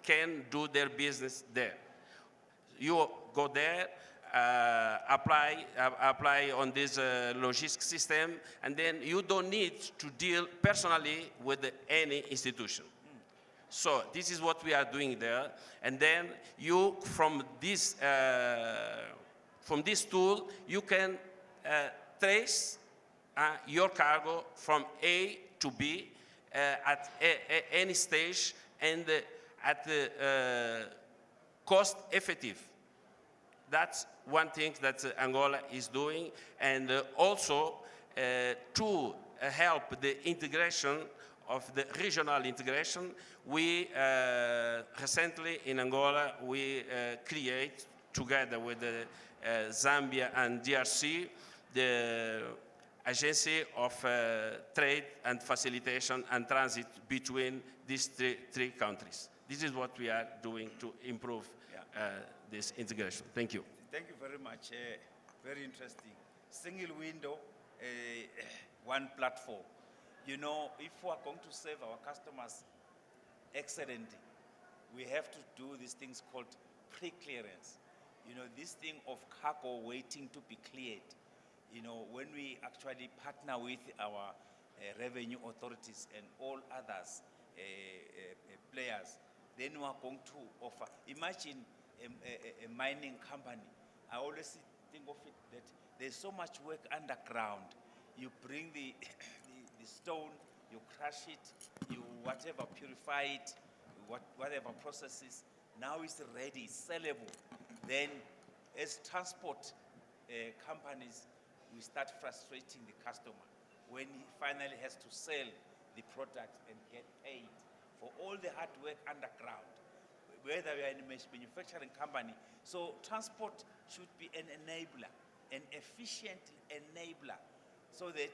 can do their business there. You go there, apply on this logistics system, and then you don't need to deal personally with any institution. So this is what we are doing there, and then you from this tool you can trace your cargo from A to B at any stage and at cost effective. That's one thing that Angola is doing, and also to help the integration of the regional integration, we recently in Angola we create together with Zambia and DRC the Agency of Trade and Facilitation and Transit between these three countries. This is what we are doing to improve this integration. Thank you. Thank you very much. Very interesting. Single window, one platform. You know, if we are going to serve our customers excellently, we have to do these things called pre-clearance. You know, this thing of cargo waiting to be cleared. You know, when we actually partner with our revenue authorities and all others players, then we are going to offer. Imagine a mining company. I always think of it that there's so much work underground. You bring the stone, you crush it, you whatever, purify it, whatever processes, now it's ready, sellable. Then as transport companies, we start frustrating the customer when he finally has to sell the product and get paid for all the hard work underground, whether we are in a manufacturing company. So transport should be an enabler, an efficient enabler, so that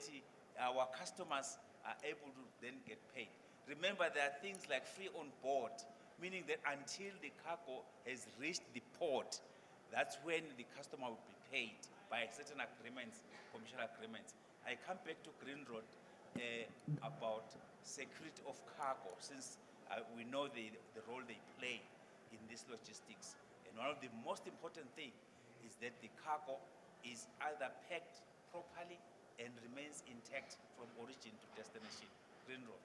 our customers are able to then get paid. Remember, there are things like free on board, meaning that until the cargo has reached the port, that's when the customer will be paid by certain agreements, commercial agreements. I come back to Green Road about security of cargo, since we know the role they play in this logistics. And one of the most important things is that the cargo is either packed properly and remains intact from origin to destination. Green Road.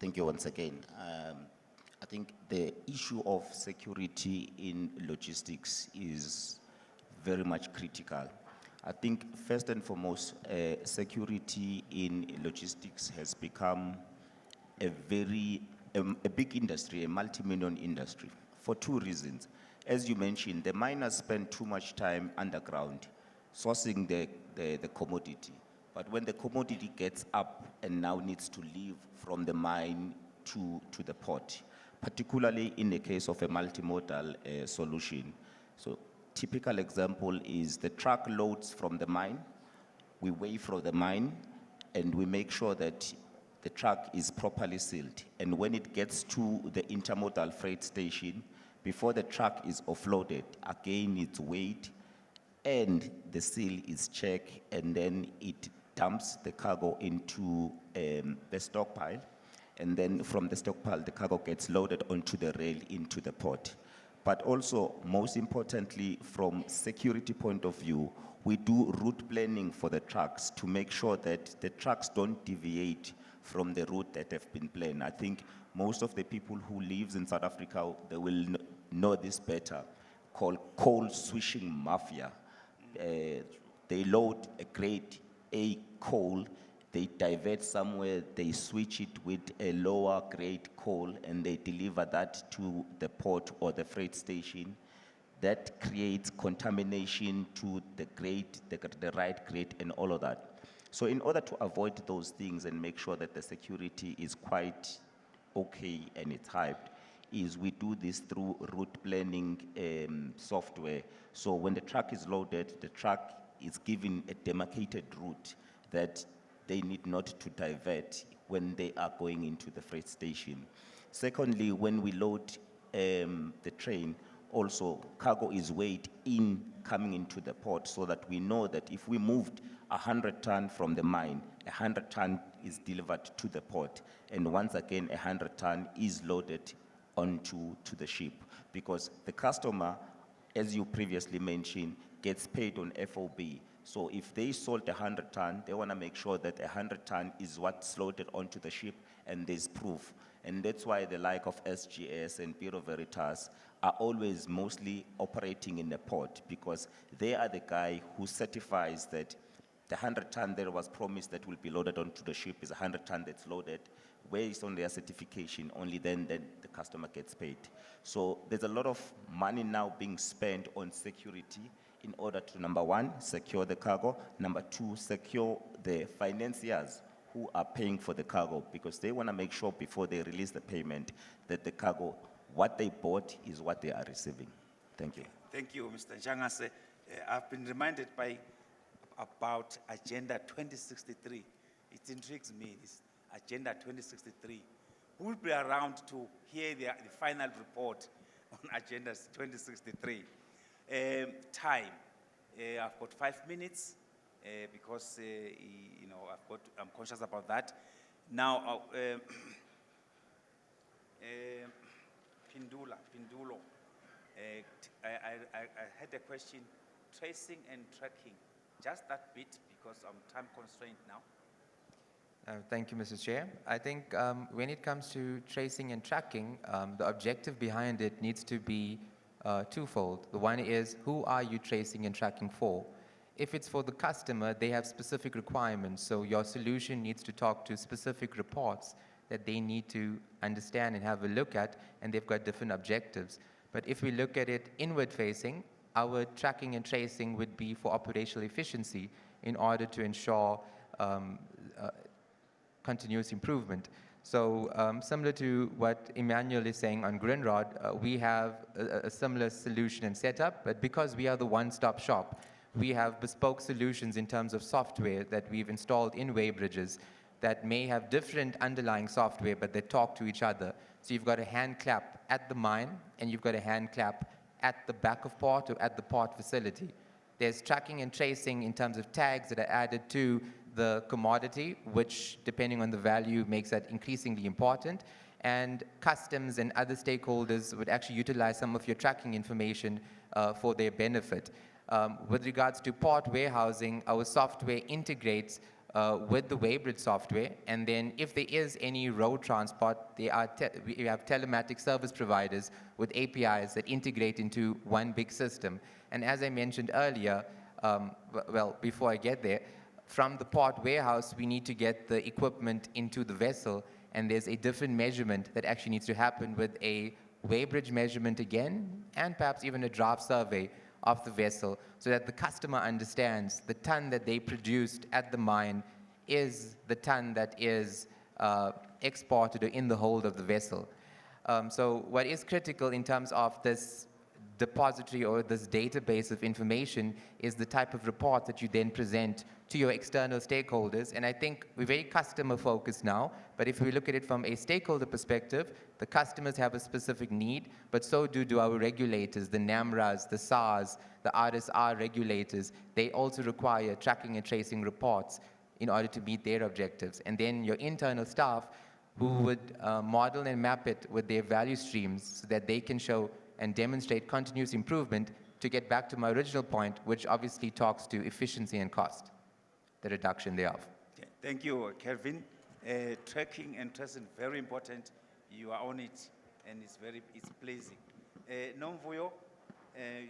Thank you once again. I think the issue of security in logistics is very much critical. I think first and foremost, security in logistics has become a big industry, a multi-million industry, for two reasons. As you mentioned, the miners spend too much time underground sourcing the commodity. But when the commodity gets up and now needs to leave from the mine to the port, particularly in the case of a multimodal solution. So typical example is the truck loads from the mine, we weigh from the mine, and we make sure that the truck is properly sealed. And when it gets to the intermodal freight station, before the truck is offloaded, again it's weighed, and the seal is checked, and then it dumps the cargo into the stockpile. And then from the stockpile, the cargo gets loaded onto the rail into the port. But also, most importantly, from security point of view, we do route planning for the trucks to make sure that the trucks don't deviate from the route that have been planned. I think most of the people who live in South Africa, they will know this better, called coal switching mafia. They load a grade A coal, they divert somewhere, they switch it with a lower grade coal, and they deliver that to the port or the freight station. That creates contamination to the grade, the right grade, and all of that. So in order to avoid those things and make sure that the security is quite okay and it's hyped, is we do this through route planning software. So when the truck is loaded, the truck is given a demarcated route that they need not to divert when they are going into the freight station. Secondly, when we load the train, also cargo is weighed in coming into the port, so that we know that if we moved 100 ton from the mine, 100 ton is delivered to the port, and once again 100 ton is loaded onto the ship, because the customer, as you previously mentioned, gets paid on FOB. So if they sold 100 ton, they want to make sure that 100 ton is what's loaded onto the ship, and there's proof. And that's why the like of SGS and Bureau Veritas are always mostly operating in the port, because they are the guy who certifies that the 100 ton that was promised that will be loaded onto the ship is 100 ton that's loaded. Based on their certification, only then the customer gets paid. So there's a lot of money now being spent on security in order to, number one, secure the cargo, number two, secure the financiers who are paying for the cargo, because they want to make sure before they release the payment that the cargo, what they bought is what they are receiving. Thank you. Thank you, Mr. Njangase. I've been reminded about Agenda 2063. It intrigues me, this Agenda 2063. Who will be around to hear the final report on Agenda 2063? Time. I've got 5 minutes because I'm conscious about that. Now, Pindulo. I had a question, tracing and tracking. Just that bit, because I'm time constrained now. Thank you, Mr. Chair. I think when it comes to tracing and tracking, the objective behind it needs to be twofold. The one is, who are you tracing and tracking for? If it's for the customer, they have specific requirements, so your solution needs to talk to specific reports that they need to understand and have a look at, and they've got different objectives. But if we look at it inward-facing, our tracking and tracing would be for operational efficiency in order to ensure continuous improvement. So similar to what Emmanuel is saying on Grindrod, we have a similar solution and setup, but because we are the one-stop shop, we have bespoke solutions in terms of software that we've installed in weighbridges that may have different underlying software, but they talk to each other. So you've got a hand clap at the mine, and you've got a hand clap at the back of port or at the port facility. There's tracking and tracing in terms of tags that are added to the commodity, which, depending on the value, makes that increasingly important. And customs and other stakeholders would actually utilize some of your tracking information for their benefit. With regards to port warehousing, our software integrates with the weighbridge software, and then if there is any road transport, we have telematic service providers with APIs that integrate into one big system. And as I mentioned earlier, well, before I get there, from the port warehouse, we need to get the equipment into the vessel, and there's a different measurement that actually needs to happen with a weighbridge measurement again, and perhaps even a draft survey of the vessel, so that the customer understands the ton that they produced at the mine is the ton that is exported or in the hold of the vessel. So what is critical in terms of this depository or this database of information is the type of report that you then present to your external stakeholders. And I think we're very customer focused now, but if we look at it from a stakeholder perspective, the customers have a specific need, but so do our regulators, the NAMRAs, the SARS, the RSR regulators. They also require tracking and tracing reports in order to meet their objectives. And then your internal staff who would model and map it with their value streams so that they can show and demonstrate continuous improvement, to get back to my original point, which obviously talks to efficiency and cost, the reduction thereof. Okay. Thank you, Kelvin. Tracking and tracing, very important. You are on it, and it's pleasing. Nomvuyo,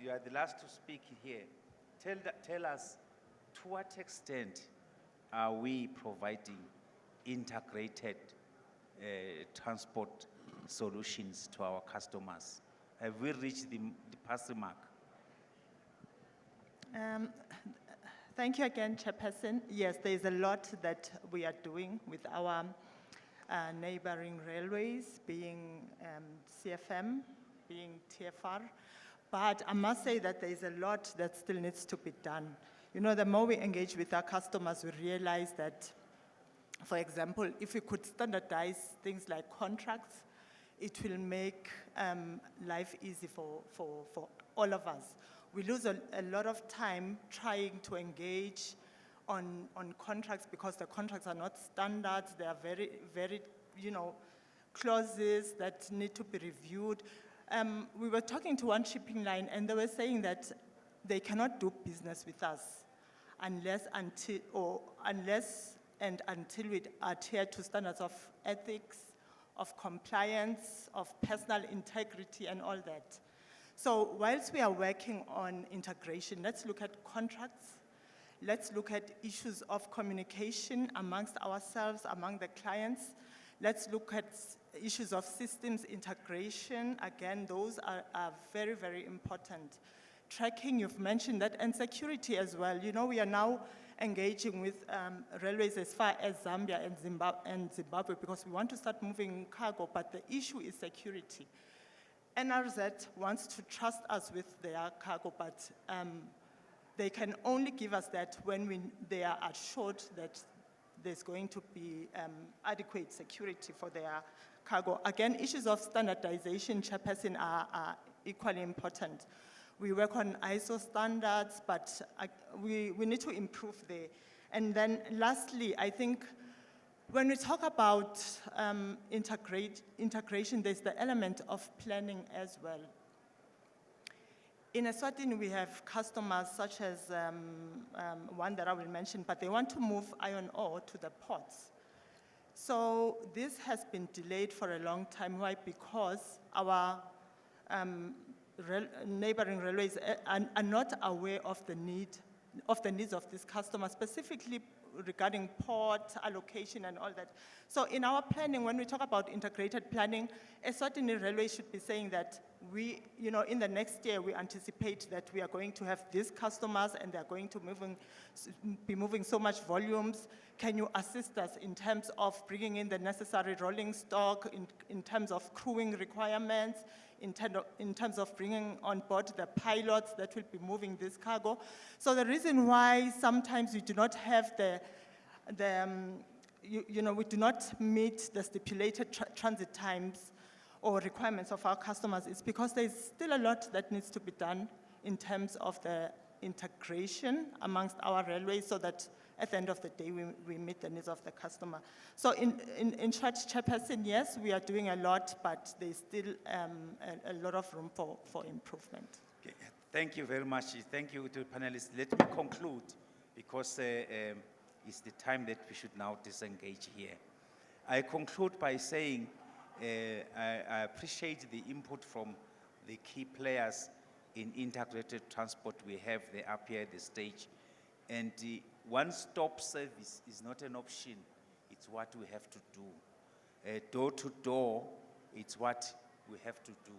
you are the last to speak here. Tell us, to what extent are we providing integrated transport solutions to our customers? Have we reached the passing mark? Thank you again, Chairperson. Yes, there is a lot that we are doing with our neighboring railways, being CFM, being TFR. But I must say that there is a lot that still needs to be done. You know, the more we engage with our customers, we realize that, for example, if we could standardize things like contracts, it will make life easy for all of us. We lose a lot of time trying to engage on contracts because the contracts are not standards. They are very, very, clauses that need to be reviewed. We were talking to one shipping line, and they were saying that they cannot do business with us unless and until we adhere to standards of ethics, of compliance, of personal integrity, and all that. So whilst we are working on integration, let's look at contracts. Let's look at issues of communication amongst ourselves, among the clients. Let's look at issues of systems integration. Again, those are very, very important. Tracking, you've mentioned that, and security as well. We are now engaging with railways as far as Zambia and Zimbabwe because we want to start moving cargo, but the issue is security. NRZ wants to trust us with their cargo, but they can only give us that when they are assured that there's going to be adequate security for their cargo. Again, issues of standardization, Chairperson, are equally important. We work on ISO standards, but we need to improve there. And then lastly, I think when we talk about integration, there's the element of planning as well. In Eswatini, we have customers such as one that I will mention, but they want to move iron ore to the ports. So this has been delayed for a long time. Why? Because our neighboring railways are not aware of the needs of this customer, specifically regarding port allocation and all that. So in our planning, when we talk about integrated planning, Eswatini Railway should be saying that we, in the next year, we anticipate that we are going to have these customers and they're going to be moving so much volumes. Can you assist us in terms of bringing in the necessary rolling stock, in terms of crewing requirements, in terms of bringing on board the pilots that will be moving this cargo? So the reason why sometimes we do not have we do not meet the stipulated transit times or requirements of our customers is because there's still a lot that needs to be done in terms of the integration amongst our railways so that at the end of the day, we meet the needs of the customer. So in short, Chairperson, yes, we are doing a lot, but there's still a lot of room for improvement. Okay. Thank you very much. Thank you to the panelists. Let me conclude because it's the time that we should now disengage here. I conclude by saying I appreciate the input from the key players in integrated transport we have there up here at the stage. And one-stop service is not an option. It's what we have to do. Door-to-door, it's what we have to do.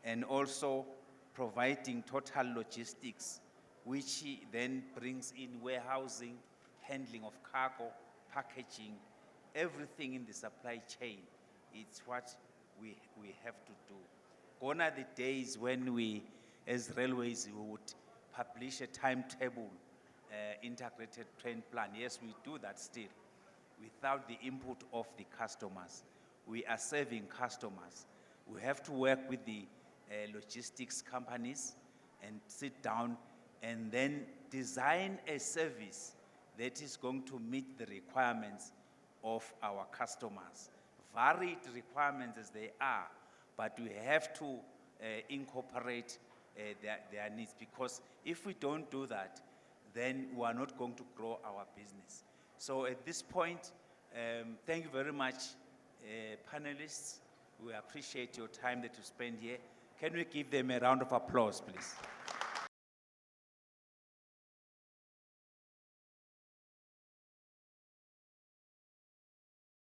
And also providing total logistics, which then brings in warehousing, handling of cargo, packaging, everything in the supply chain. It's what we have to do. Gone are the days when we, as railways, we would publish a timetable, integrated train plan. Yes, we do that still, without the input of the customers. We are serving customers. We have to work with the logistics companies and sit down and then design a service that is going to meet the requirements of our customers. Varied requirements as they are, but we have to incorporate their needs, because if we don't do that, then we are not going to grow our business. So at this point, thank you very much, panelists. We appreciate your time that you spend here. Can we give them a round of applause, please?